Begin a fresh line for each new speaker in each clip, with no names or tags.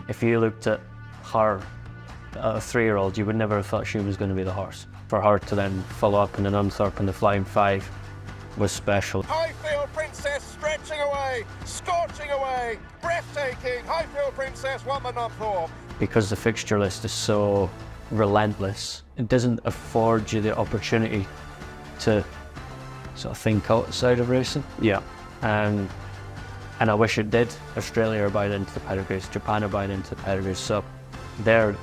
if you looked at her, a 3-year-old, you would never have thought she was going to be the horse. For her to then follow up in an Unthorpe in the Flying 5 was special.
Highfield Princess stretching away, scorching away, breathtaking. Highfield Princess won the Unthorpe.
Because the fixture list is so relentless, it doesn't afford you the opportunity to sort of think outside of racing.
Yeah.
And I wish it did. Australia are buying into the pedigrees, Japan are buying into the pedigrees, so they're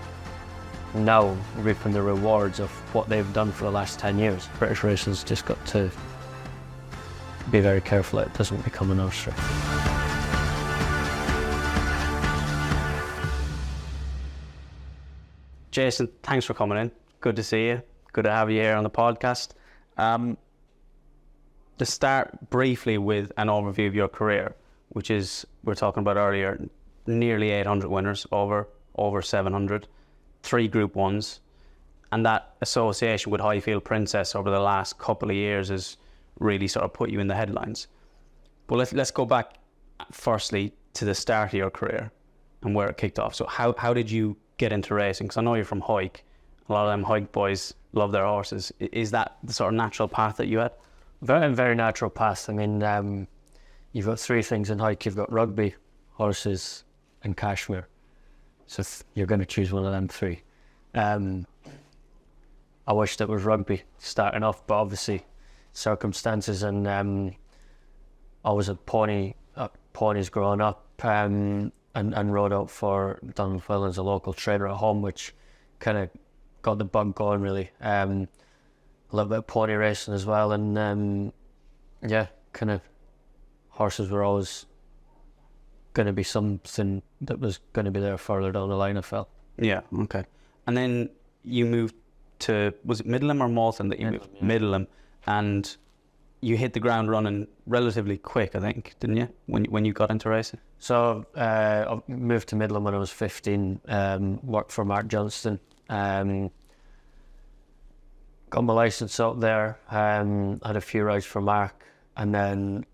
now reaping the rewards of what they've done for the last 10 years. British racing's just got to be very careful it doesn't become a nursery.
Jason, thanks for coming in. Good to see you. Good to have you here on the podcast. To start briefly with an overview of your career, which is, we were talking about earlier, nearly 800 winners, over 700, 3 Group 1s, and that association with Highfield Princess over the last couple of years has really sort of put you in the headlines. But let's go back firstly to the start of your career and where it kicked off. So how did you get into racing? Because I know you're from Hike. A lot of them Hike boys love their horses. Is that the sort of natural path that you had?
Very, very natural path. I mean, you've got 3 things in Hike. You've got rugby, horses, and cashmere. So you're going to choose one of them 3. I wished it was rugby starting off, but obviously circumstances, and I was at ponies growing up, and rode out for Dunfermline as a local trainer at home, which kind of got the bug going really. A little bit of pony racing as well, and kind of horses were always going to be something that was going to be there further down the line, I felt.
Yeah, okay. And then you moved to, was it Middleham or Malton that you moved?
Yeah.
Middleham, and you hit the ground running relatively quick, I think, didn't you, when you got into racing?
So I moved to Middleham when I was 15, worked for Mark Johnston, got my licence out there, had a few rides for Mark, and then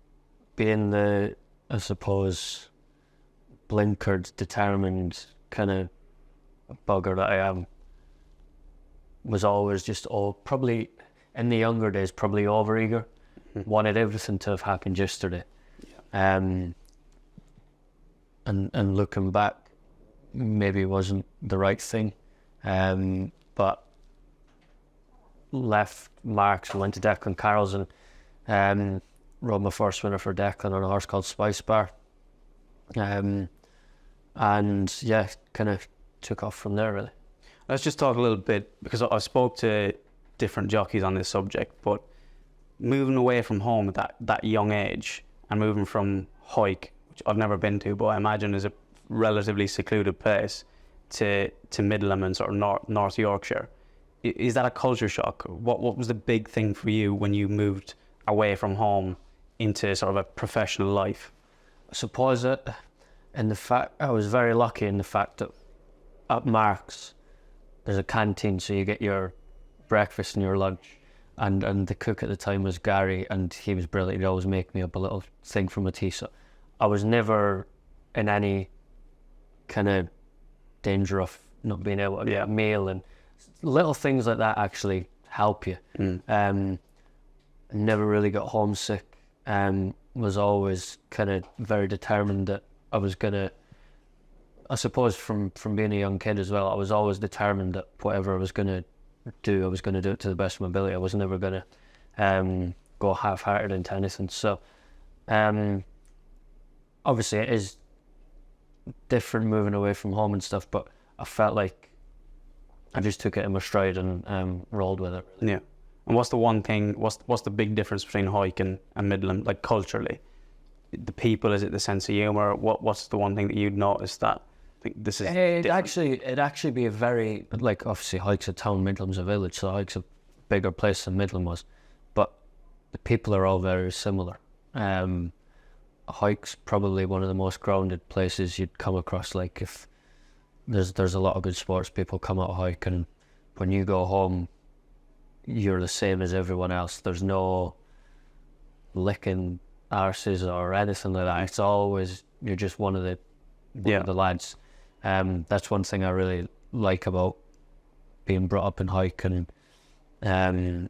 being the, I suppose, blinkered, determined kind of bugger that I am, was always just, probably in the younger days, probably over-eager. Wanted everything to have happened yesterday. Yeah. And looking back, maybe it wasn't the right thing. But left Marks, went to Declan Carroll's, and rode my first winner for Declan on a horse called Spice Bar. And yeah, kind of took off from there really.
Let's just talk a little bit, because I spoke to different jockeys on this subject, but moving away from home at that young age and moving from Hike, which I've never been to, but I imagine is a relatively secluded place, to Middleham and sort of North Yorkshire, is that a culture shock? What was the big thing for you when you moved away from home into sort of a professional life?
I suppose that, and the fact I was very lucky in the fact that at Mark's there's a canteen, so you get your breakfast and your lunch, and the cook at the time was Gary, and he was brilliant. He'd always make me up a little thing from a tea, so I was never in any kind of danger of not being able to get a meal, and little things like that actually help you. Never really got homesick, was always kind of very determined that I was gonna, I suppose from being a young kid as well, I was always determined that whatever I was gonna do, I was gonna do it to the best of my ability. I was never gonna go half-hearted into anything. So obviously it is different moving away from home and stuff, but I felt like I just took it in my stride and rolled with it.
Yeah. And what's the one thing, what's the big difference between Hike and Middleham, like culturally? The people, is it the sense of humour? What's the one thing that you'd notice that I think this is
it'd actually be a very, like, obviously Hike's a town, Middleham's a village, so Hike's a bigger place than Middleham was, but the people are all very similar. Hike's probably one of the most grounded places you'd come across. Like, if there's a lot of good sports people come out of Hike, and when you go home you're the same as everyone else. There's no licking arses or anything like that. It's always, you're just one of the lads. That's one thing I really like about being brought up in hike, and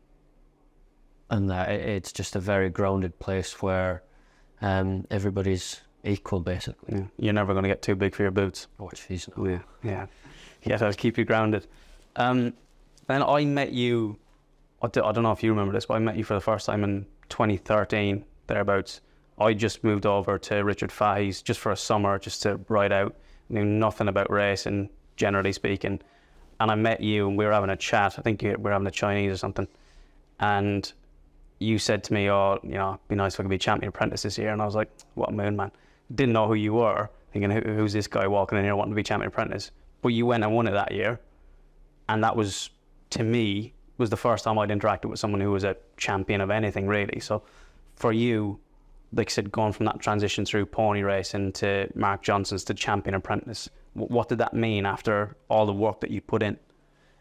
that it's just a very grounded place where everybody's equal, basically.
Yeah. You're never going to get too big for your boots.
Oh, jeez, no.
Yeah. That'll keep you grounded. Then I met you, I don't know if you remember this, but I met you for the first time in 2013, thereabouts. I just moved over to Richard Fahey's just for a summer, just to ride out. Knew nothing about racing, generally speaking. And I met you and we were having a chat. I think we were having a Chinese or something. And you said to me, oh, you know, it'd be nice if I could be Champion Apprentice this year. And I was like, what a moon, man. Didn't know who you were, thinking, who's this guy walking in here wanting to be Champion Apprentice? But you went and won it that year. And that was, to me, was the first time I'd interacted with someone who was a champion of anything, really. So for you, like I said, going from that transition through pony racing to Mark Johnson's to Champion Apprentice, what did that mean after all the work that you put in?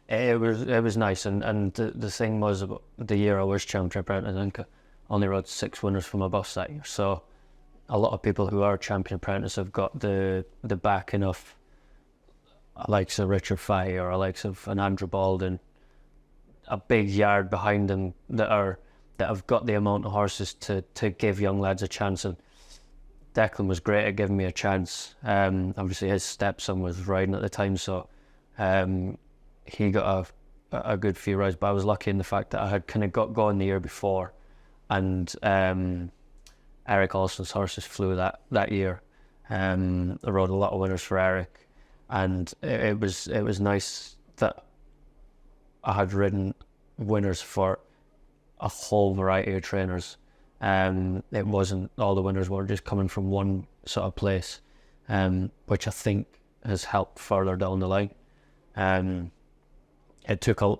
It was nice, and the thing was, about the year I was Champion Apprentice, I think I only rode 6 winners from a bus that year. So a lot of people who are Champion Apprentice have got the backing of likes of Richard Fahey or likes of an Andrew Baldwin, a big yard behind them that have got the amount of horses to give young lads a chance. And Declan was great at giving me a chance. Obviously his stepson was riding at the time, so he got a good few rides, but I was lucky in the fact that I had kind of got going the year before, and Eric Alston's horses flew that year. I rode a lot of winners for Eric, and it was nice that I had ridden winners for a whole variety of trainers. It wasn't, all the winners were just coming from one sort of place, which I think has helped further down the line. It took a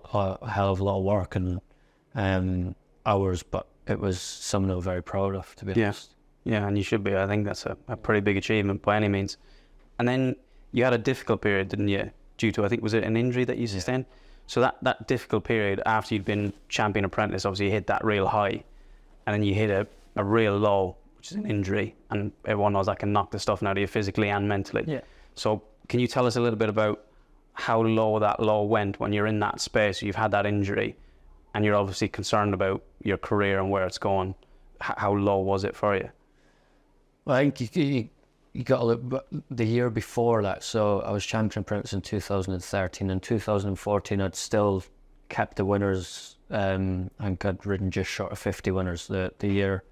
hell of a lot of work and hours, but it was something I'm very proud of, to be honest.
Yeah, and you should be. I think that's a pretty big achievement by any means. And then you had a difficult period, didn't you? Due to, I think, was it an injury that you sustained? Yeah. So that difficult period after you'd been Champion Apprentice, obviously you hit that real high, and then you hit a real low, which is an injury, and everyone knows that can knock the stuff out of you physically and mentally. Yeah. So can you tell us a little bit about how low that low went when you're in that space, you've had that injury, and you're obviously concerned about your career and where it's going? How low was it for you?
Well, I think you got to look the year before that. So I was Champion Apprentice in 2013. In 2014, I'd still kept the winners. I think I'd ridden just short of 50 winners the year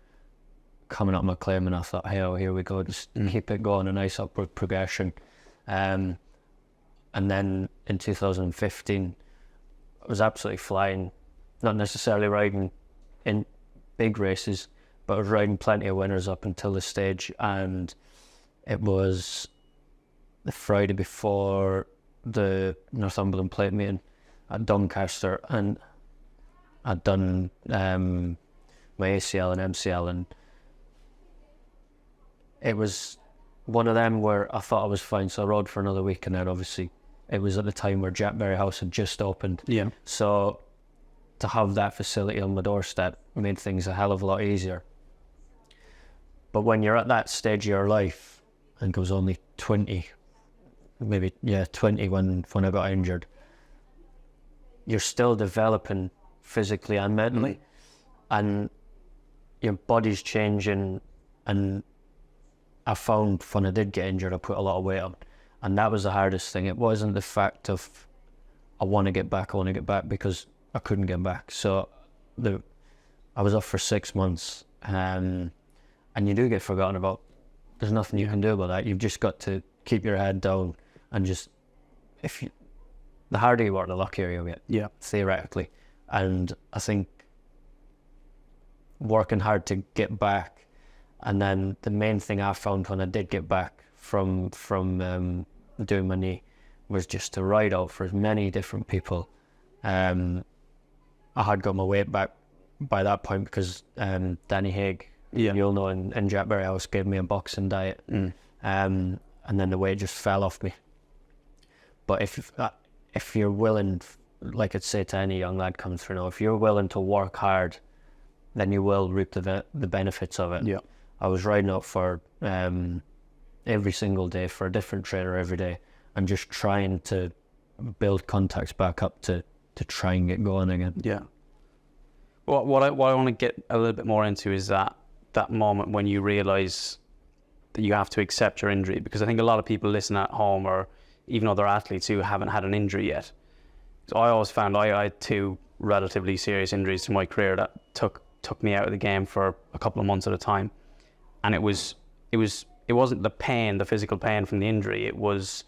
coming up my claim, and I thought, hey, oh, here we go, just keep it going, a nice upward progression. And then in 2015, I was absolutely flying, not necessarily riding in big races, but I was riding plenty of winners up until this stage. And it was the Friday before the Northumberland Plate meeting at Doncaster, and I'd done my ACL and MCL, and it was one of them where I thought I was fine, so I rode for another week, and then obviously it was at the time where Jackberry House had just opened. Yeah. So to have that facility on my doorstep made things a hell of a lot easier. But when you're at that stage of your life, I think I was only 20, maybe, 20 when I got injured, you're still developing physically and mentally, and your body's changing. And I found when I did get injured, I put a lot of weight on, and that was the hardest thing. It wasn't the fact of I want to get back, because I couldn't get back. So I was off for 6 months, and you do get forgotten about. There's nothing you can do about that. You've just got to keep your head down and just, the harder you work, the luckier you get, theoretically. And I think working hard to get back, and then the main thing I found when I did get back from doing my knee was just to ride out for as many different people. I had got my weight back by that point because Danny Haig, you'll know, in Jackberry House, gave me a boxing diet, and then the weight just fell off me. But if you're willing, like I'd say to any young lad coming through now, if you're willing to work hard, then you will reap the benefits of it. Yeah. I was riding out for every single day for a different trainer every day, and just trying to build contacts back up to try and get going again.
Yeah. Well, what I want to get a little bit more into is that moment when you realise that you have to accept your injury, because I think a lot of people listen at home, or even other athletes who haven't had an injury yet. So I always found I had 2 relatively serious injuries to my career that took me out of the game for a couple of months at a time, and it wasn't the pain, the physical pain from the injury. It was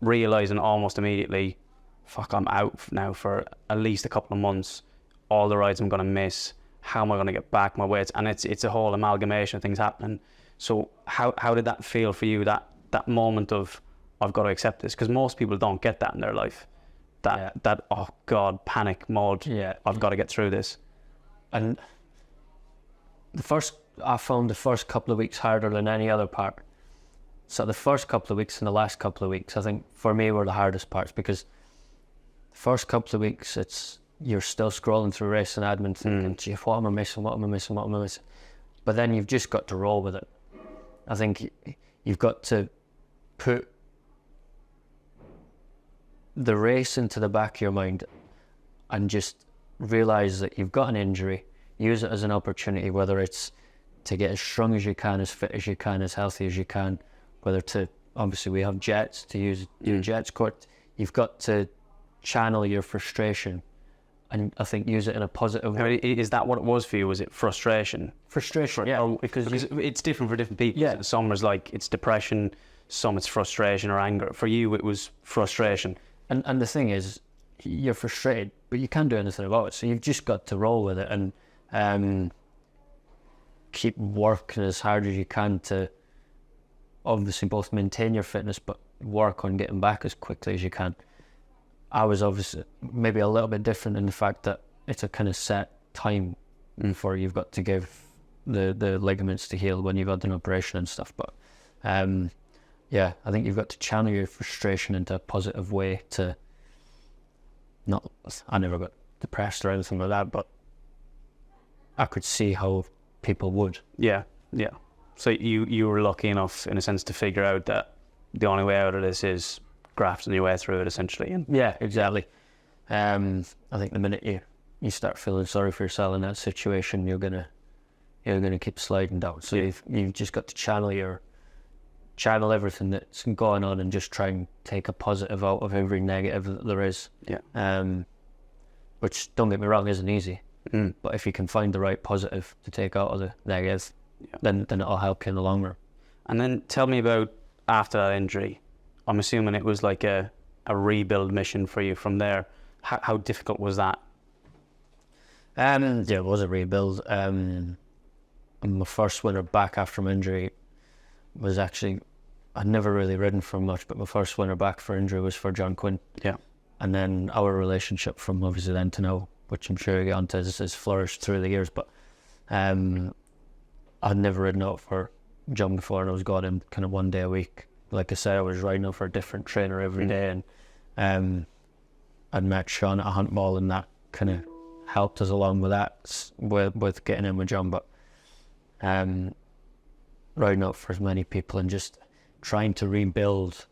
realising almost immediately, fuck, I'm out now for at least a couple of months. All the rides I'm going to miss. How am I going to get back my weights? And it's a whole amalgamation of things happening. So how did that feel for you? That moment of, I've got to accept this, because most people don't get that in their life. That oh God, panic mode. Yeah, I've got to get through this.
And I found the first couple of weeks harder than any other part. So the first couple of weeks and the last couple of weeks, I think for me, were the hardest parts, because the first couple of weeks, you're still scrolling through race and admin thinking, gee, what am I missing? But then you've just got to roll with it. I think you've got to put the race into the back of your mind and just realise that you've got an injury. Use it as an opportunity, whether it's to get as strong as you can, as fit as you can, as healthy as you can, whether to, obviously we have jets, to use your jets court. You've got to channel your frustration and I think use it in a positive way.
I mean, is that what it was for you? Was it frustration?
Frustration, yeah.
Because it's different for different people. Yeah. Some is like, it's depression, some it's frustration or anger. For you, it was frustration.
And the thing is, you're frustrated, but you can't do anything about it. So you've just got to roll with it and keep working as hard as you can to obviously both maintain your fitness, but work on getting back as quickly as you can. I was obviously maybe a little bit different in the fact that it's a kind of set time for you've got to give the ligaments to heal when you've had an operation and stuff. But yeah, I think you've got to channel your frustration into a positive way to not, I never got depressed or anything like that, but I could see how people would.
Yeah. So you were lucky enough, in a sense, to figure out that the only way out of this is grafting your way through it, essentially. And
yeah, exactly. I think the minute you start feeling sorry for yourself in that situation, you're gonna keep sliding down. So you've just got to channel everything that's going on and just try and take a positive out of every negative that there is. Yeah. Which, don't get me wrong, isn't easy. But if you can find the right positive to take out of the negative, then it'll help you in the long run.
And then tell me about after that injury. I'm assuming it was like a rebuild mission for you from there. How difficult was that?
Yeah, it was a rebuild. My first winter back after my injury was actually, I'd never really ridden for much, but my first winter back for injury was for John Quinn. Yeah. And then our relationship from obviously then to now, which I'm sure you get onto, has flourished through the years. But I'd never ridden out for John before, and I was going in kind of 1 day a week. Like I said, I was riding out for a different trainer every day, and I'd met Sean at a hunt ball, and that kind of helped us along with that, with getting in with John. But riding out for as many people and just trying to rebuild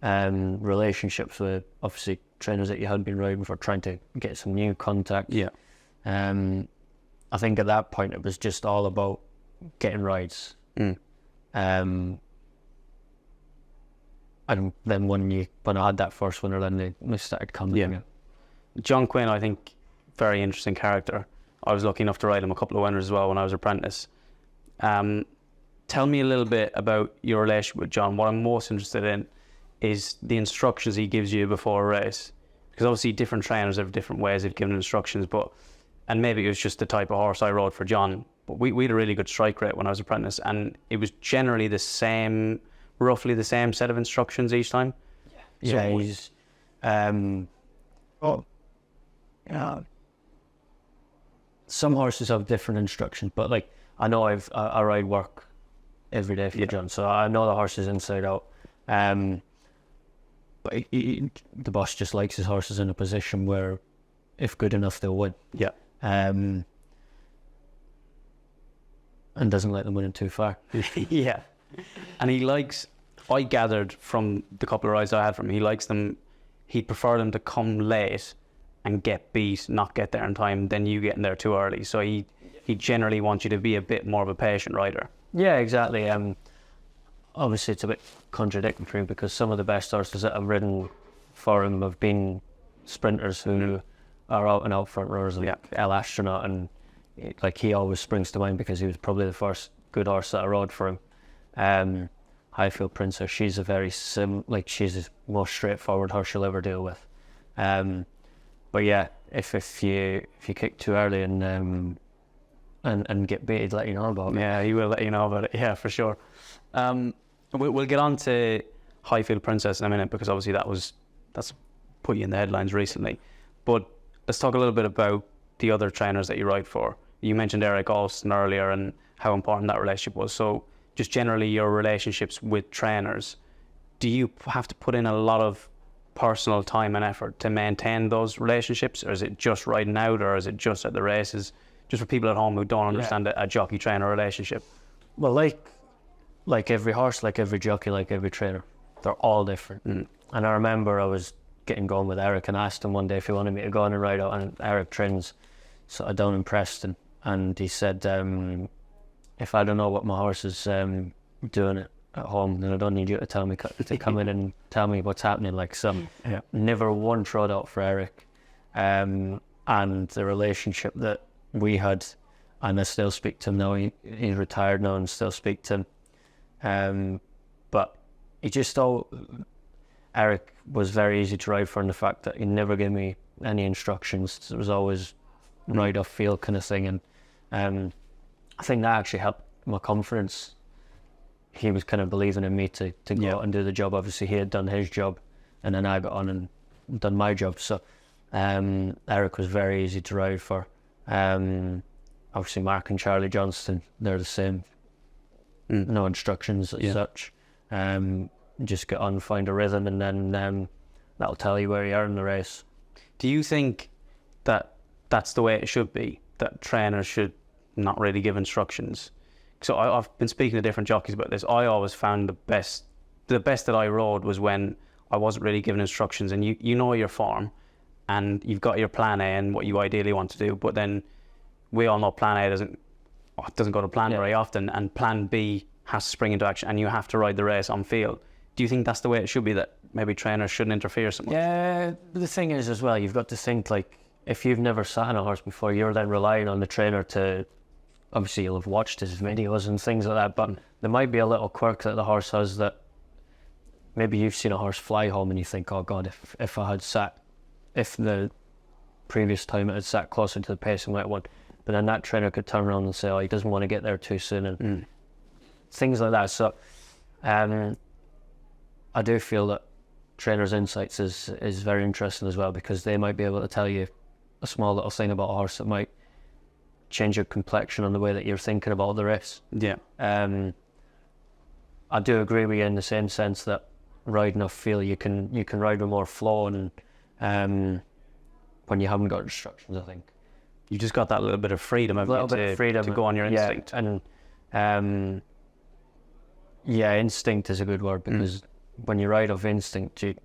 relationships with obviously trainers that you had been riding for, trying to get some new contacts. Yeah. I think at that point it was just all about getting rides. And then when I had that first winner, then they started coming again.
John Quinn, I think, very interesting character. I was lucky enough to ride him a couple of winners as well when I was apprentice. Tell me a little bit about your relationship with John. What I'm most interested in is the instructions he gives you before a race. Because obviously different trainers have different ways of giving instructions, and maybe it was just the type of horse I rode for John, but we had a really good strike rate when I was apprentice, and it was generally roughly the same set of instructions each time.
Yeah, he's some horses have different instructions, but like I know I ride work every day for John, so I know the horses inside out. But the boss just likes his horses in a position where, if good enough, they'll win. Yeah. And doesn't let them win it too far.
Yeah. And he likes, I gathered from the couple of rides I had from him, he likes them. He'd prefer them to come late and get beat, not get there in time, than you getting there too early. So he generally wants you to be a bit more of a patient rider.
Yeah, exactly. Obviously, it's a bit contradictory because some of the best horses that I've ridden for him have been sprinters who are out and out front runners, like El Astronaut, and like he always springs to mind because he was probably the first good horse that I rode for him. Highfield Princess, she's a very she's the most straightforward horse you'll ever deal with. But yeah, if you kick too early and get beat, he'd let you know about it.
Yeah, he will let you know about it. Yeah, for sure. We'll get on to Highfield Princess in a minute because obviously that's put you in the headlines recently. But let's talk a little bit about the other trainers that you ride for. You mentioned Eric Alston earlier and how important that relationship was. So just generally your relationships with trainers, do you have to put in a lot of personal time and effort to maintain those relationships, or is it just riding out, or is it just at the races? Just for people at home who don't understand a jockey-trainer relationship.
Well, like every horse, like every jockey, like every trainer, they're all different. And I remember I was getting going with Eric and asked him one day if he wanted me to go on and ride out, and Eric trains sort of down in Preston, and he said, if I don't know what my horse is doing it at home, then I don't need you to tell me to come in and tell me what's happening. Like, never one trod out for Eric, and the relationship that we had, and I still speak to him now. He's retired now, and still speak to him. But he just Eric was very easy to ride for in the fact that he never gave me any instructions. It was always ride off field kind of thing, and I think that actually helped my confidence. He was kind of believing in me to go out and do the job. Obviously, he had done his job, and then I got on and done my job. So Eric was very easy to ride for. Obviously, Mark and Charlie Johnston, they're the same. No instructions as such. Just get on, find a rhythm, and then that'll tell you where you are in the race.
Do you think that that's the way it should be, that trainers should not really give instructions? So I've been speaking to different jockeys about this. I always found the best that I rode was when I wasn't really given instructions, and you know your form and you've got your plan A and what you ideally want to do, but then we all know plan A doesn't go to plan very often, and plan B has to spring into action and you have to ride the race on field. Do you think that's the way it should be, that maybe trainers shouldn't interfere so much?
Yeah, the thing is as well, you've got to think, like, if you've never sat on a horse before, you're then relying on the trainer to, obviously you'll have watched his videos and things like that, but there might be a little quirk that the horse has that maybe you've seen a horse fly home and you think, oh God, if the previous time it had sat closer to the pace and wet one, but then that trainer could turn around and say, oh, he doesn't want to get there too soon, and things like that. So I do feel that trainers' insights is very interesting as well, because they might be able to tell you a small little thing about a horse that might change your complexion on the way that you're thinking about the race.
Yeah.
I do agree with you in the same sense that riding off field, you can ride with more flow, and when you haven't got instructions, I think
you just got that little bit of freedom, to go on your instinct.
And instinct is a good word, because when you ride off instinct, you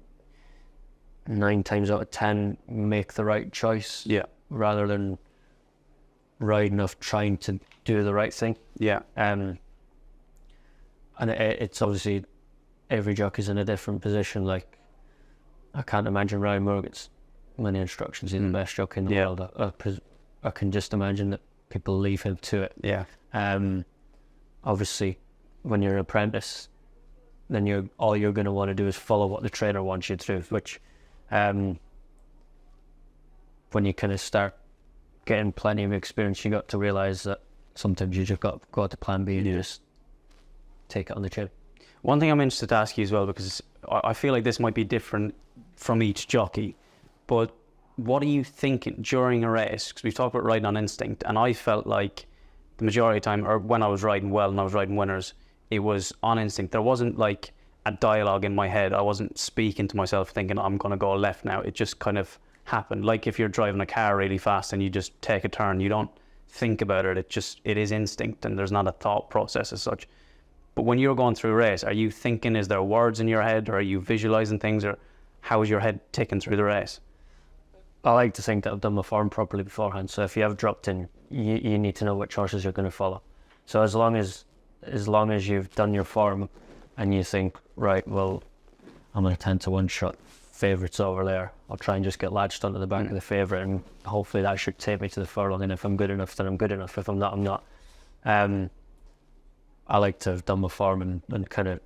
9 times out of 10 make the right choice, rather than riding off trying to do the right thing. And it's obviously every jockey's in a different position. Like, I can't imagine Ryan Moore gets many instructions. He's the best jockey in the world. I can just imagine that people leave him to it. Obviously, when you're an apprentice, then all you're going to want to do is follow what the trainer wants you to do, which when you kind of start getting plenty of experience, you got to realise that sometimes you just got to go to plan B and just take it on the chin.
One thing I'm interested to ask you as well, because I feel like this might be different from each jockey, but what are you thinking during a race? Because we've talked about riding on instinct, and I felt like the majority of the time, or when I was riding well and I was riding winners, it was on instinct. There wasn't like a dialogue in my head. I wasn't speaking to myself thinking I'm going to go left now. It just kind of happened. Like if you're driving a car really fast and you just take a turn, you don't think about it. It is instinct, and there's not a thought process as such. But when you're going through a race, are you thinking, is there words in your head, or are you visualising things, or how is your head ticking through the race?
I like to think that I've done my form properly beforehand. So if you have dropped in, you need to know what horses you're going to follow. So as long as you've done your form and you think, right, well, I'm going to 10 to 1 shot favourites over there, I'll try and just get latched onto the back of the favourite, and hopefully that should take me to the furlong. And if I'm good enough, then I'm good enough. If I'm not, I'm not. I like to have done my form and kind of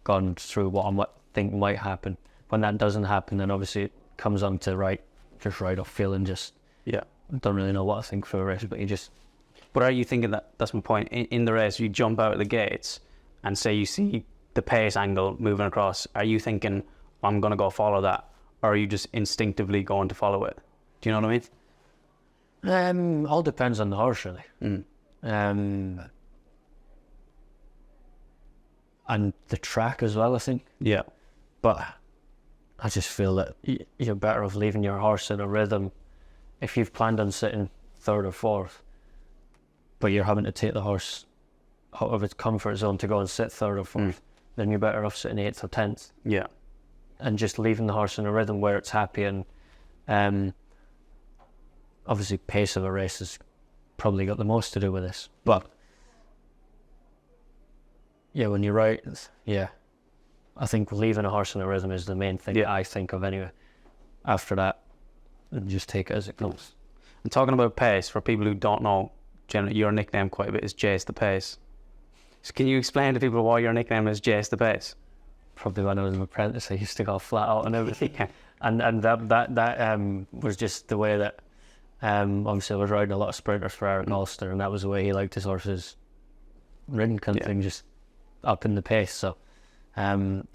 gone through what I think might happen. When that doesn't happen, then obviously it comes on to just ride off feeling. Just don't really know what I think for a race, but you just.
But are you thinking that's my point? In the race, you jump out of the gates and say you see the pace angle moving across. Are you thinking, I'm going to go follow that? Or are you just instinctively going to follow it? Do you know what I mean?
All depends on the horse, really. And the track as well, I think.
Yeah.
But I just feel that you're better off leaving your horse in a rhythm. If you've planned on sitting 3rd or 4th, but you're having to take the horse out of its comfort zone to go and sit 3rd or 4th, then you're better off sitting 8th or 10th.
Yeah.
And just leaving the horse in a rhythm where it's happy. And obviously pace of a race has probably got the most to do with this. But yeah, when you're right, I think leaving a horse in a rhythm is the main thing I think of anyway. After that, just take it as it comes.
And talking about pace, for people who don't know, generally your nickname quite a bit is Jace the Pace. So can you explain to people why your nickname is Jace the Pace?
Probably when I was an apprentice, I used to go flat out and everything. and that was just the way that, obviously I was riding a lot of sprinters for Eric Ulster, and that was the way he liked his horses ridden, kind of thing, just up in the pace. So, and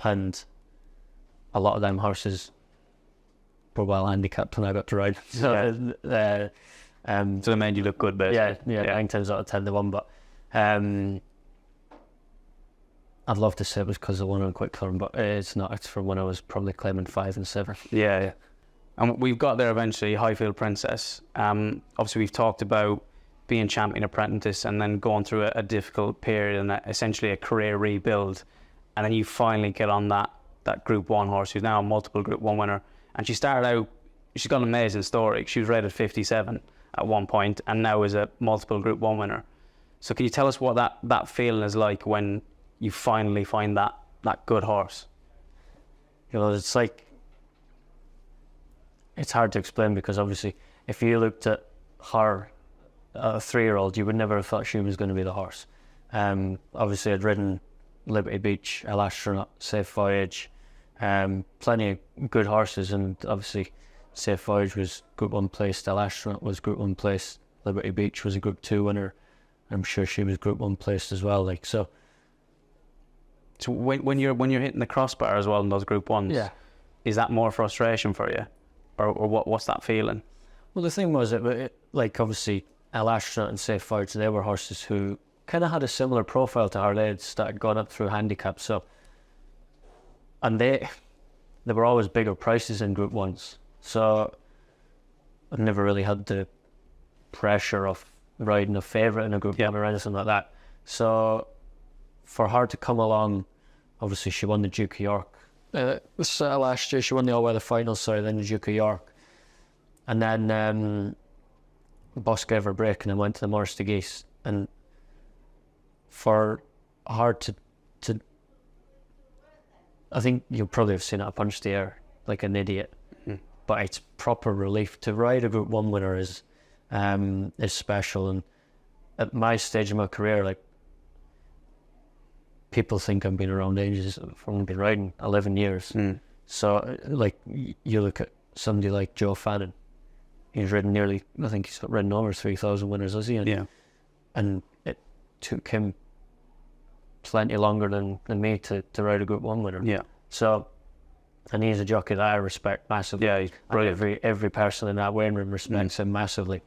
a lot of them horses were well handicapped when I got to ride. So,
so it made you look good, basically.
Yeah. 9 times out of 10 they won, but I'd love to say it was because I won on quick turn, but it's not. It's from when I was probably claiming 5 and 7.
Yeah. And we've got there eventually, Highfield Princess. Obviously we've talked about being Champion Apprentice and then going through a difficult period and essentially a career rebuild. And then you finally get on that Group 1 horse who's now a multiple Group 1 winner. And she started out, she's got an amazing story. She was rated 57 at one point and now is a multiple Group 1 winner. So can you tell us what that feeling is like when you finally find that good horse?
You know, it's like, it's hard to explain, because obviously if you looked at her, a 3-year-old, you would never have thought she was going to be the horse. Obviously I'd ridden Liberty Beach, El Astronaut, Safe Voyage, plenty of good horses, and obviously Safe Voyage was Group 1 placed, El Astronaut was Group 1 placed, Liberty Beach was a Group 2 winner. I'm sure she was Group 1 placed as well. So
when you're hitting the crossbar as well in those Group 1s, is that more frustration for you, or what's that feeling?
Well, the thing was, like obviously El Astronaut and Safe Voyage, they were horses who kind of had a similar profile to her. They had started going up through handicap, and they were always bigger prices in Group 1s. So I never really had the pressure of riding a favourite in a Group 1 or anything like that. So for her to come along, obviously she won the Duke of York last year. She won the all-weather final, then the Duke of York. And then Boss gave her a break and then went to the Morris de Geese. And for her to I think you'll probably have seen it, I punched the air like an idiot. But it's proper relief. To ride a Group 1 winner is special. And at my stage of my career, like, people think I've been around ages. I've only been riding 11 years. So, like, you look at somebody like Joe Fannin. He's ridden I think he's ridden over 3,000 winners, has he? And it took him plenty longer than me to ride a Group 1 winner.
Yeah.
So, and he's a jockey that I respect massively.
Yeah, he's brilliant.
Every person in that weighing room respects him massively.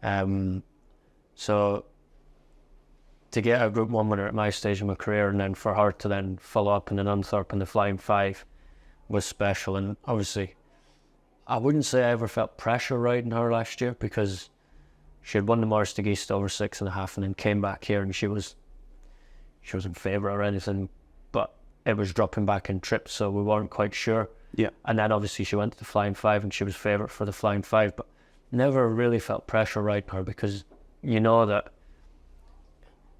So to get a Group 1 winner at my stage of my career, and then for her to then follow up in an Unthorpe and the Flying 5 was special. And obviously, I wouldn't say I ever felt pressure riding her last year, because she had won the Morris de Geese over 6.5 and then came back here, and she was she was in favourite or anything, but it was dropping back in trips, so we weren't quite sure.
Yeah.
And then obviously she went to the Flying Five and she was favourite for the Flying Five, but never really felt pressure riding her, because you know that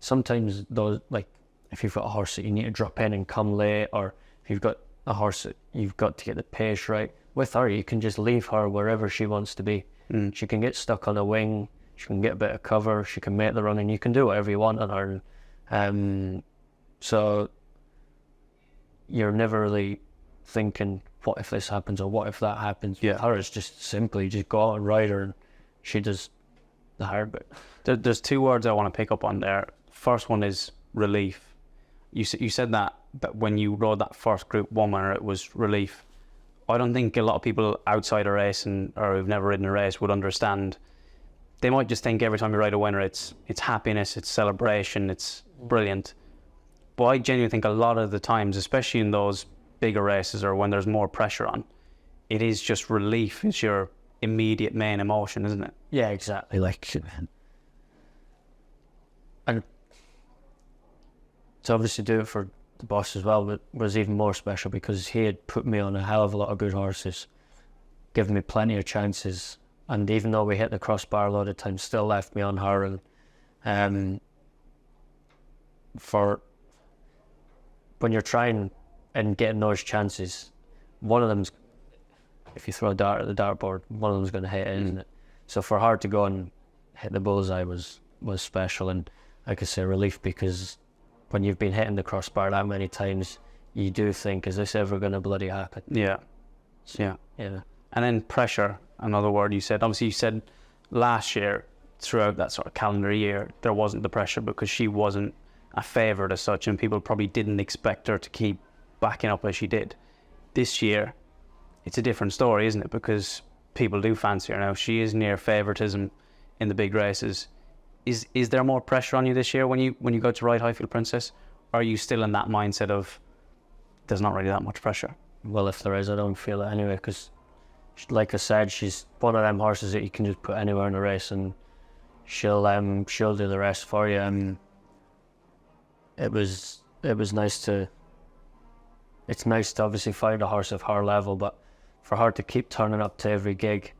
sometimes those, like, if you've got a horse that you need to drop in and come late, or if you've got a horse that you've got to get the pace right, with her you can just leave her wherever she wants to be. She can get stuck on a wing, she can get a bit of cover, she can make the run, and you can do whatever you want on her. So you're never really thinking, what if this happens or what if that happens?
Yeah.
With her, it's just simply just go out and ride her, and she does the hard bit.
There's two words I want to pick up on there. First one is relief. You said that when you rode that first Group 1 winner, it was relief. I don't think a lot of people outside a race or who've never ridden a race would understand. They might just think every time you ride a winner, it's happiness, it's celebration, it's brilliant. But I genuinely think a lot of the times, especially in those bigger races or when there's more pressure on, it is just relief. It's your immediate main emotion, isn't it?
Yeah, exactly. Like, and to obviously do it for the boss as well was even more special, because he had put me on a hell of a lot of good horses, given me plenty of chances, and even though we hit the crossbar a lot of times, still left me on her. And for when you're trying and getting those chances, one of them's, if you throw a dart at the dartboard, one of them's going to hit it, isn't it? So for her to go and hit the bullseye was special, and like I say, relief, because when you've been hitting the crossbar that many times, you do think, is this ever going to bloody happen?
Yeah.
Yeah. And
then pressure, another word you said. Obviously you said last year, throughout that sort of calendar year, there wasn't the pressure because she wasn't a favourite as such, and people probably didn't expect her to keep backing up as she did. This year, it's a different story, isn't it? Because people do fancy her now. She is near favouritism in the big races. Is there more pressure on you this year when you go to ride Highfield Princess? Or are you still in that mindset of there's not really that much pressure?
Well, if there is, I don't feel it anyway, because like I said, she's one of them horses that you can just put anywhere in the race and she'll do the rest for you. And it was nice to obviously find a horse of her level, but for her to keep turning up to every gig,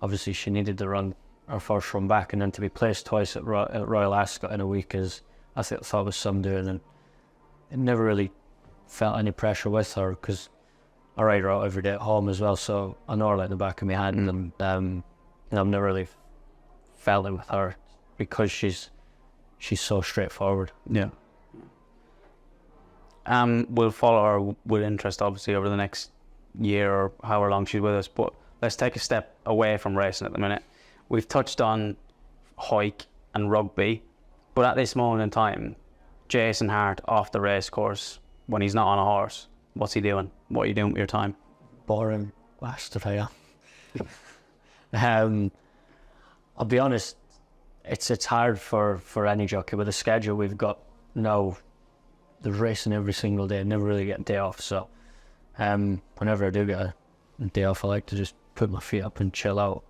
obviously she needed to run her first run back, and then to be placed twice at Royal Ascot in a week is, I thought was some doing, and it never really felt any pressure with her, because I ride her out every day at home as well, so I know her like the back of my hand. And I've never really felt it with her, because she's so straightforward.
Yeah. We'll follow her with interest, obviously, over the next year or however long she's with us, but let's take a step away from racing at the minute. We've touched on hike and rugby, but at this moment in time, Jason Hart off the race course, when he's not on a horse, what's he doing? What are you doing with your time?
Boring bastard I am. I'll be honest, it's hard for any jockey with the schedule we've got now. There's racing every single day, never really get a day off, so whenever I do get a day off, I like to just put my feet up and chill out.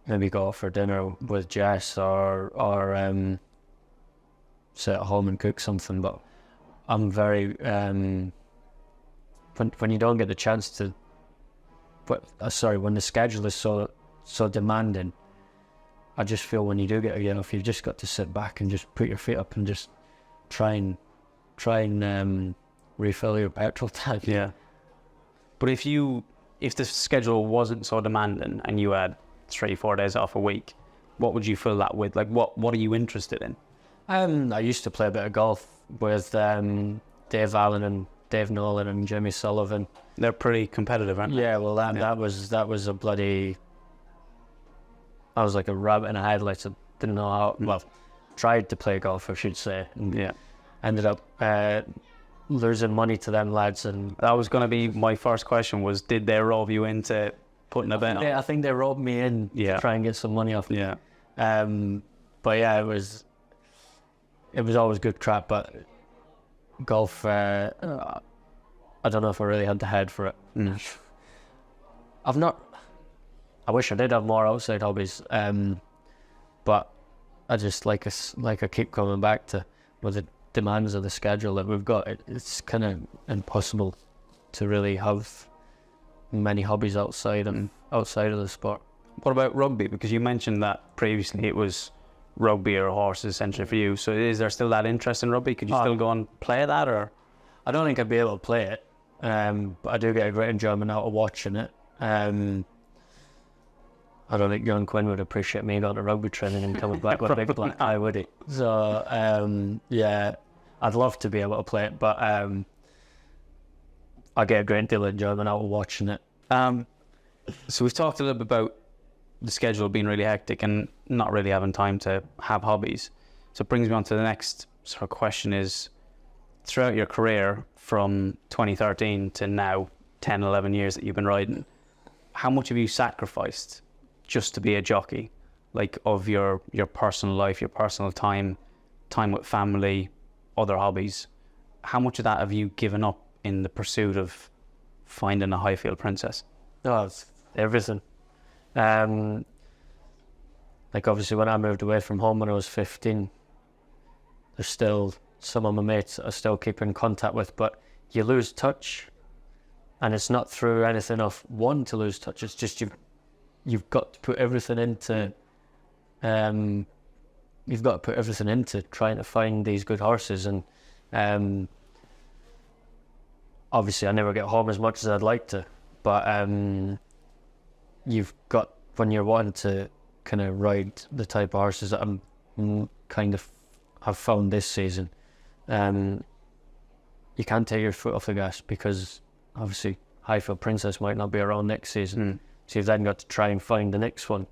Maybe go out for dinner with Jess, or sit at home and cook something. But I'm very when you don't get the chance to, when the schedule is so demanding, I just feel when you do get a day off, you've just got to sit back and just put your feet up and just try and refill your petrol tank.
Yeah. But if the schedule wasn't so demanding and you had 3-4 days off a week, what would you fill that with? Like, what are you interested in?
I used to play a bit of golf with Dave Allen and Dave Nolan and Jimmy Sullivan.
They're pretty competitive, aren't they?
Yeah, well, that was a bloody. I was like a rabbit in a headlights. I didn't know how. Well, tried to play golf, I should say. And ended up losing money to them lads, and
that was going to be my first question. Was, did they rope you into putting a bet on?
I think they roped me in to try and get some money off me.
Yeah.
But yeah, it was always good crap. But golf, I don't know if I really had the head for it. I've not. I wish I did have more outside hobbies, but I just like I keep coming back to with the demands of the schedule that we've got, it's kind of impossible to really have many hobbies outside of the sport.
What about rugby? Because you mentioned that previously it was rugby or horses essentially for you. So is there still that interest in rugby? Could you still go and play that, or?
I don't think I'd be able to play it, but I do get a great enjoyment out of watching it. I don't think John Quinn would appreciate me going to rugby training and coming back with a big black eye, would he? So, yeah, I'd love to be able to play it, but I get a great deal of enjoyment out of watching it.
So we've talked a little bit about the schedule being really hectic and not really having time to have hobbies. So it brings me on to the next sort of question is, throughout your career from 2013 to now, 10, 11 years that you've been riding, how much have you sacrificed just to be a jockey? Like of your personal life, your personal time with family, other hobbies. How much of that have you given up in the pursuit of finding a Highfield Princess?
Oh, it's everything. Like obviously when I moved away from home when I was 15, there's still some of my mates that I still keep in contact with, but you lose touch, and it's not through anything of wanting to lose touch. It's just you've got to put everything into trying to find these good horses, and obviously I never get home as much as I'd like to, but you've got, when you're wanting to kind of ride the type of horses that I'm kind of have found this season, you can't take your foot off the gas, because obviously Highfield Princess might not be around next season. So you've then got to try and find the next one.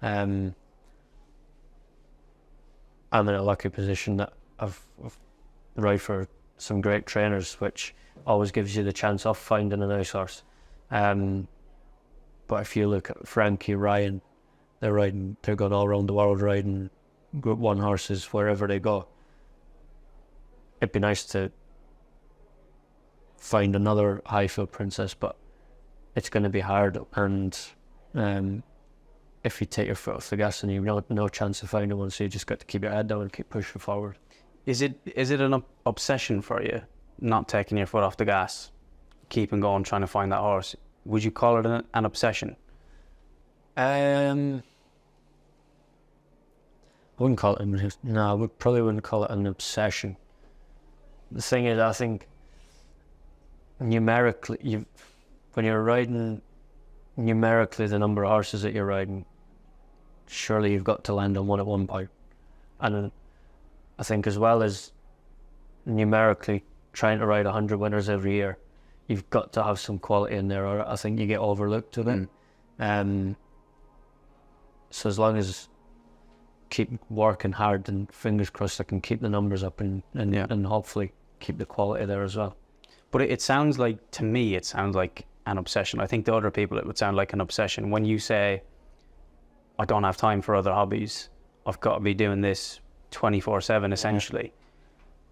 I'm in a lucky position that I've ride for some great trainers, which always gives you the chance of finding a nice horse. But if you look at Frankie, Ryan, they're going all around the world riding Group 1 horses wherever they go. It'd be nice to find another Highfield Princess, but it's going to be hard, and if you take your foot off the gas, and you've no chance of finding one, so you just got to keep your head down and keep pushing forward.
Is it an obsession for you, not taking your foot off the gas, keeping going, trying to find that horse? Would you call it an obsession?
I wouldn't call it no, I probably wouldn't call it an obsession. The thing is, I think numerically, when you're riding numerically the number of horses that you're riding, surely you've got to land on one at one point. And I think as well as numerically trying to ride 100 winners every year, you've got to have some quality in there, or I think you get overlooked a bit. So as long as keep working hard, and fingers crossed I can keep the numbers up and hopefully keep the quality there as well.
But it sounds like, to me, it sounds like an obsession. I think to other people it would sound like an obsession. When you say, I don't have time for other hobbies, I've got to be doing this 24/7 essentially.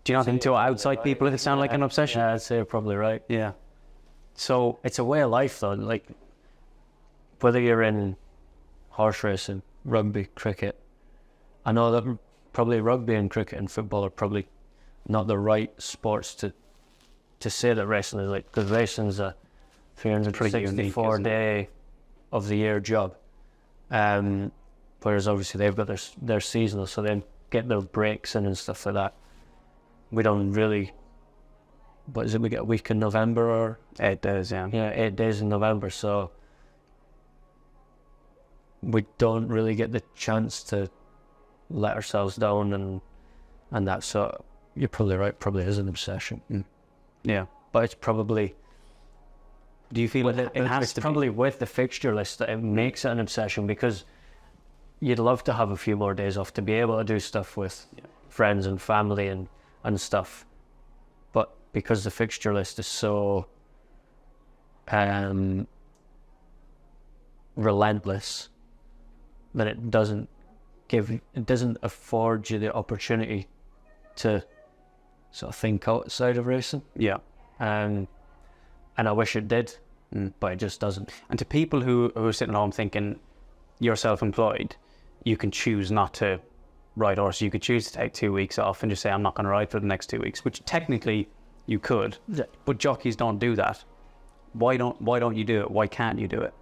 Do you not think to outside people it sound like an obsession?
Yeah, I'd say you're probably right.
Yeah. So
it's a way of life though, like whether you're in horse racing, rugby, cricket. I know that probably rugby and cricket and football are probably not the right sports to say that racing is like, because racing's a 364 day of the year job. Whereas obviously they've got their seasonal, so they get their breaks in and stuff like that. We don't really, what is it, we get a week in November or
8 days, yeah.
Yeah, 8 days in November, so we don't really get the chance to let ourselves down and that. So you're probably right, probably is an obsession.
Yeah,
but it's probably,
do you feel it has
it's
to
probably
be?
With the fixture list that it makes it an obsession, because you'd love to have a few more days off to be able to do stuff with friends and family and stuff, but because the fixture list is so relentless, that it doesn't afford you the opportunity to sort of think outside of racing.
Yeah.
And I wish it did, but it just doesn't. And
to people who are sitting at home thinking, you're self-employed, you can choose not to right horse, you could choose to take 2 weeks off and just say, I'm not going to ride for the next 2 weeks, which technically you could, but jockeys don't do that. Why don't you do it? Why can't you do it?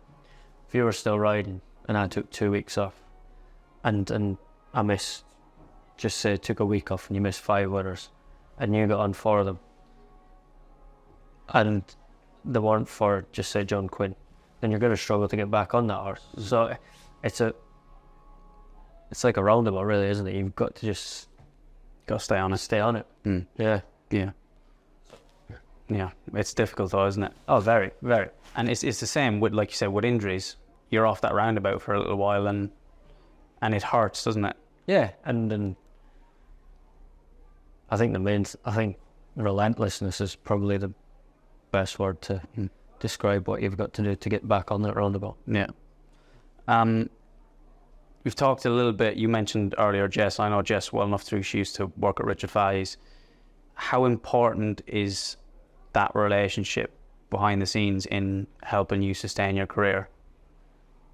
If you were still riding and I took 2 weeks off and I missed, just say took a week off and you missed 5 winners and you got on 4 of them and they weren't for, just say, John Quinn, then you're going to struggle to get back on that horse. So it's like a roundabout, really, isn't it? You've got to just
stay on it.
Stay on it. Yeah.
It's difficult though, isn't it?
Oh, very, very.
And it's the same with, like you said, with injuries. You're off that roundabout for a little while, and it hurts, doesn't it?
Yeah, and then I think relentlessness is probably the best word to describe what you've got to do to get back on that roundabout.
Yeah. We've talked a little bit. You mentioned earlier Jess. I know Jess well enough through she used to work at Richard Fahey's. How important is that relationship behind the scenes in helping you sustain your career?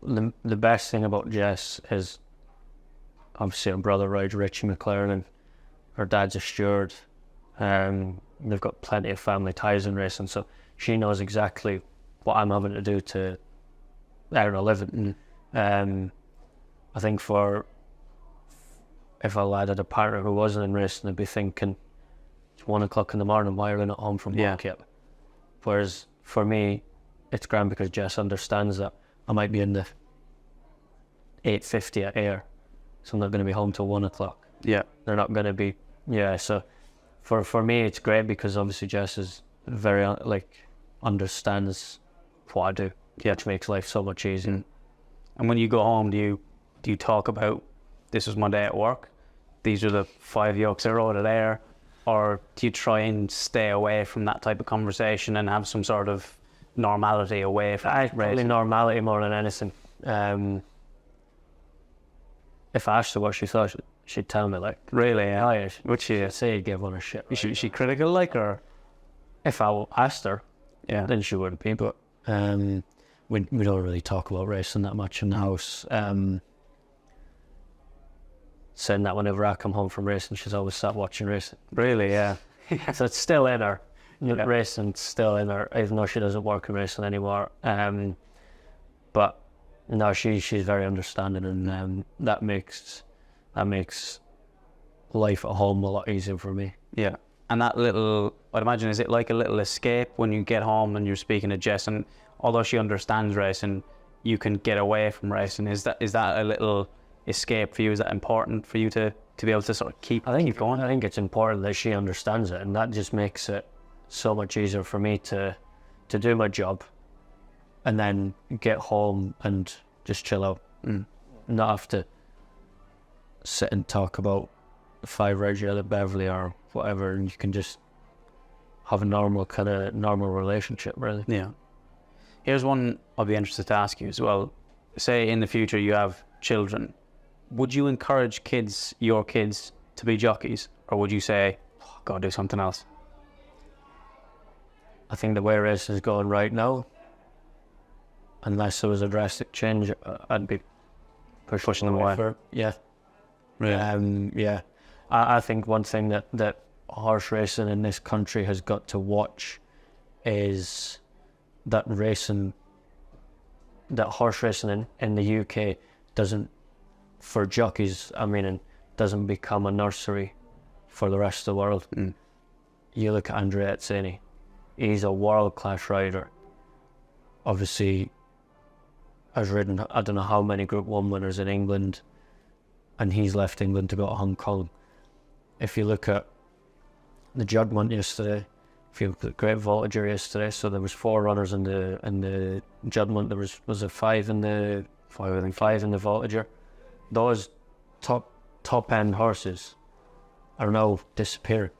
The best thing about Jess is obviously her brother rides Richie McLaren and her dad's a steward. They've got plenty of family ties in racing, so she knows exactly what I'm having to do to earn a living. I think if a lad had a partner who wasn't in racing, they'd be thinking, it's 1 o'clock in the morning, why are we not home from work yet? Whereas for me, it's grand because Jess understands that I might be in the 8:50 at air, so I'm not going to be home till 1 o'clock.
Yeah.
They're not going to be, so for me it's great because obviously Jess is very, understands what I do, which makes life so much easier.
And when you go home, do you talk about, this was my day at work, these are the 5 yokes I rode at air, or do you try and stay away from that type of conversation and have some sort of normality away from
probably normality more than anything. If I asked her what she thought, she'd tell me, like.
Really? Yeah.
Oh, yeah.
Would she?
I'd say you'd give one a shit.
Is she critical, like, or?
If I asked her, then she wouldn't be, but we don't really talk about racing that much in the house. Saying that whenever I come home from racing, she's always sat watching racing.
Really? Yeah.
So it's still in her. Racing's still in her, even though she doesn't work in racing anymore. But no, she's very understanding, and that makes life at home a lot easier for me.
Yeah. And that little, I'd imagine, is it like a little escape when you get home and you're speaking to Jess, and although she understands racing, you can get away from racing? Is that a little escape for you? Is that important for you to be able to sort of keep going?
I think it's important that she understands it, and that just makes it so much easier for me to do my job and then get home and just chill out. Not have to sit and talk about 5 Reggio at Beverley or whatever, and you can just have a normal relationship, really. Yeah.
Here's one I'd be interested to ask you as well. Say in the future you have children, would you encourage your kids to be jockeys, or would you say, go do something else?
I think the way racing is going right now, unless there was a drastic change, I'd be pushing them away. Yeah. Yeah. I think one thing that horse racing in this country has got to watch is that horse racing in the UK doesn't, for jockeys, doesn't become a nursery for the rest of the world. You look at Andrea Etzeni, he's a world-class rider. Obviously, has ridden I don't know how many Group 1 winners in England, and he's left England to go to Hong Kong. If you look at the judgment yesterday, if you look at Great Voltager yesterday, so there was 4 runners in the judgment. There was a 5 in the 5 in the Voltager. Those top end horses are now disappearing.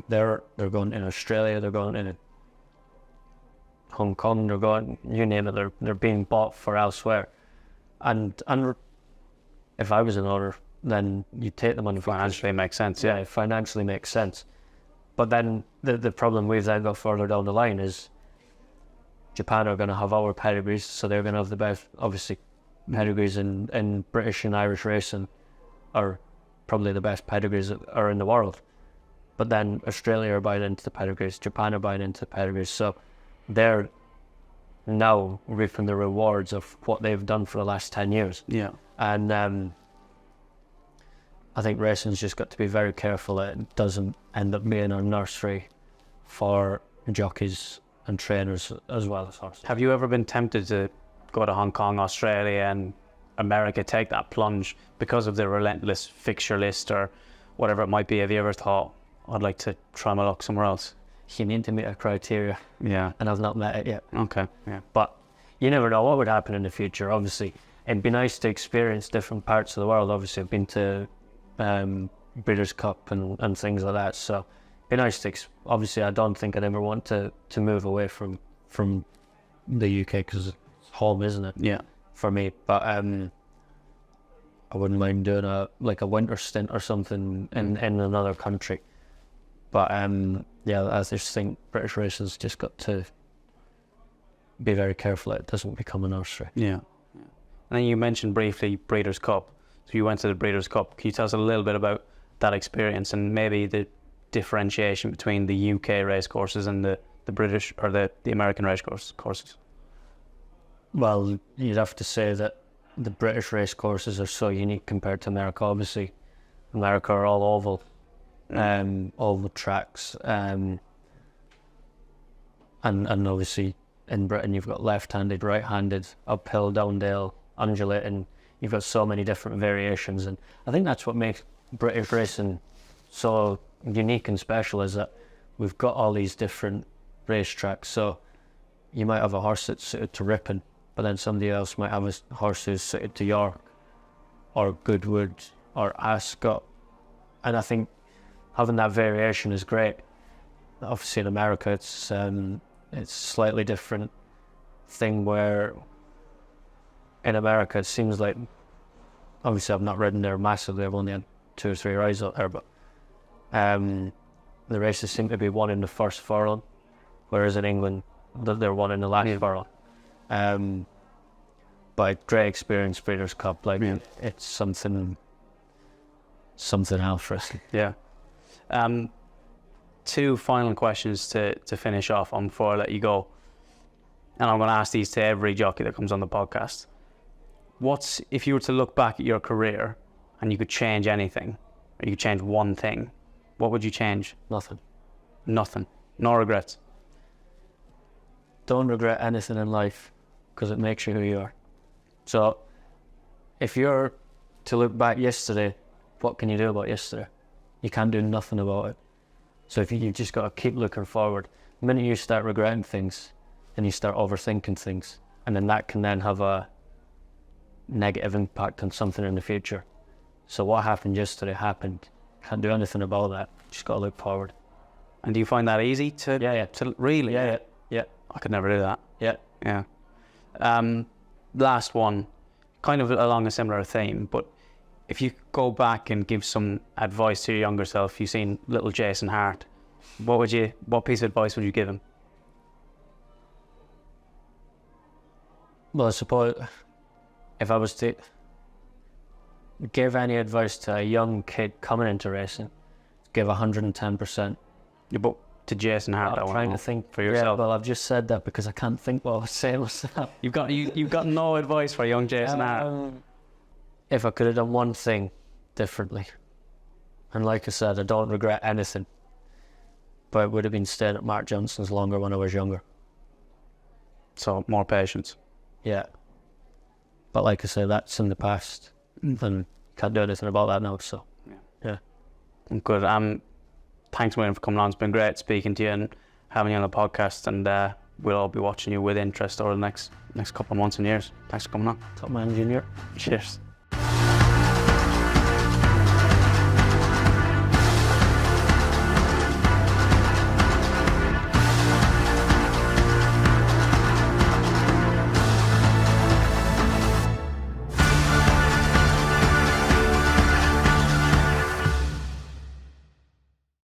They're going in Australia. They're going in Hong Kong. They're going, you name it. They're being bought for elsewhere. And if I was an owner, then you take them on.
Financially makes sense. Yeah,
it financially makes sense. But then the problem we've then got further down the line is Japan are going to have our pedigrees, so they're going to have the best, obviously, pedigrees in British and Irish racing are probably the best pedigrees that are in the world. But then Australia are buying into the pedigrees, Japan are buying into the pedigrees, so they're now reaping the rewards of what they've done for the last 10 years.
Yeah.
And I think racing's just got to be very careful that it doesn't end up being a nursery for jockeys and trainers as well as horses.
Have you ever been tempted to go to Hong Kong, Australia and America, take that plunge because of the relentless fixture list or whatever it might be? Have you ever thought, I'd like to try my luck somewhere else?
You need to meet a criteria,
Yeah.
and I've not met it yet.
Okay, yeah.
But you never know what would happen in the future. Obviously, it'd be nice to experience different parts of the world. Obviously, I've been to Breeders' Cup and things like that, so it'd be nice to obviously I don't think I'd ever want to move away from the UK because it's home, isn't it?
Yeah.
For me, but I wouldn't mind doing a winter stint or something in another country. But yeah, I just think British racing's just got to be very careful that it doesn't become a nursery.
Yeah. And then you mentioned briefly Breeders' Cup. So you went to the Breeders' Cup. Can you tell us a little bit about that experience and maybe the differentiation between the UK race courses and the British or the American race courses?
Well, you'd have to say that the British race courses are so unique compared to America. Obviously, America are all oval, oval tracks, and obviously in Britain you've got left-handed, right-handed, uphill, downhill, undulating. You've got so many different variations, and I think that's what makes British racing so unique and special, is that we've got all these different racetracks. So you might have a horse that's suited to Ripon, but then somebody else might have a horse who's suited to York or Goodwood or Ascot, and I think having that variation is great. Obviously in America it's a slightly different thing, where in America it seems like, obviously I've not ridden there massively, I've only had 2 or 3 rides out there, but the races seem to be won in the first furlong, whereas in England they're won in the last furlong. But great experience, Breeders' Cup, it's something else for us.
Yeah. 2 final questions to finish off on before I let you go. And I'm going to ask these to every jockey that comes on the podcast. If you were to look back at your career and you could change anything, or you could change one thing, what would you change?
Nothing.
Nothing. No regrets.
Don't regret anything in life, because it makes you who you are. So if you're to look back yesterday, what can you do about yesterday? You can't do nothing about it. So if you've just got to keep looking forward. The minute you start regretting things, then you start overthinking things, and then that can then have a negative impact on something in the future. So what happened yesterday happened. Can't do anything about that. Just got to look forward.
And do you find that easy to?
Yeah.
To really?
Yeah.
I could never do that.
Yeah.
Last one, kind of along a similar theme, but if you go back and give some advice to your younger self, you've seen little Jason Hart, what piece of advice would you give him?
Well, I suppose if I was to give any advice to a young kid coming into racing, give 110%.
Yeah, but to Jason Hart,
I'm trying to think
for yourself.
Yeah, well, I've just said that because I can't think what I was saying myself.
You've got no advice for young Jason Hart.
If I could have done one thing differently, and like I said, I don't regret anything, but it would have been staying at Mark Johnston's longer when I was younger.
So more patience.
Yeah. But like I said, that's in the past, and can't do anything about that now. So yeah.
Good. Thanks, William, for coming on. It's been great speaking to you and having you on the podcast, and we'll all be watching you with interest over the next couple of months and years. Thanks for coming on.
Top man, Junior.
Cheers.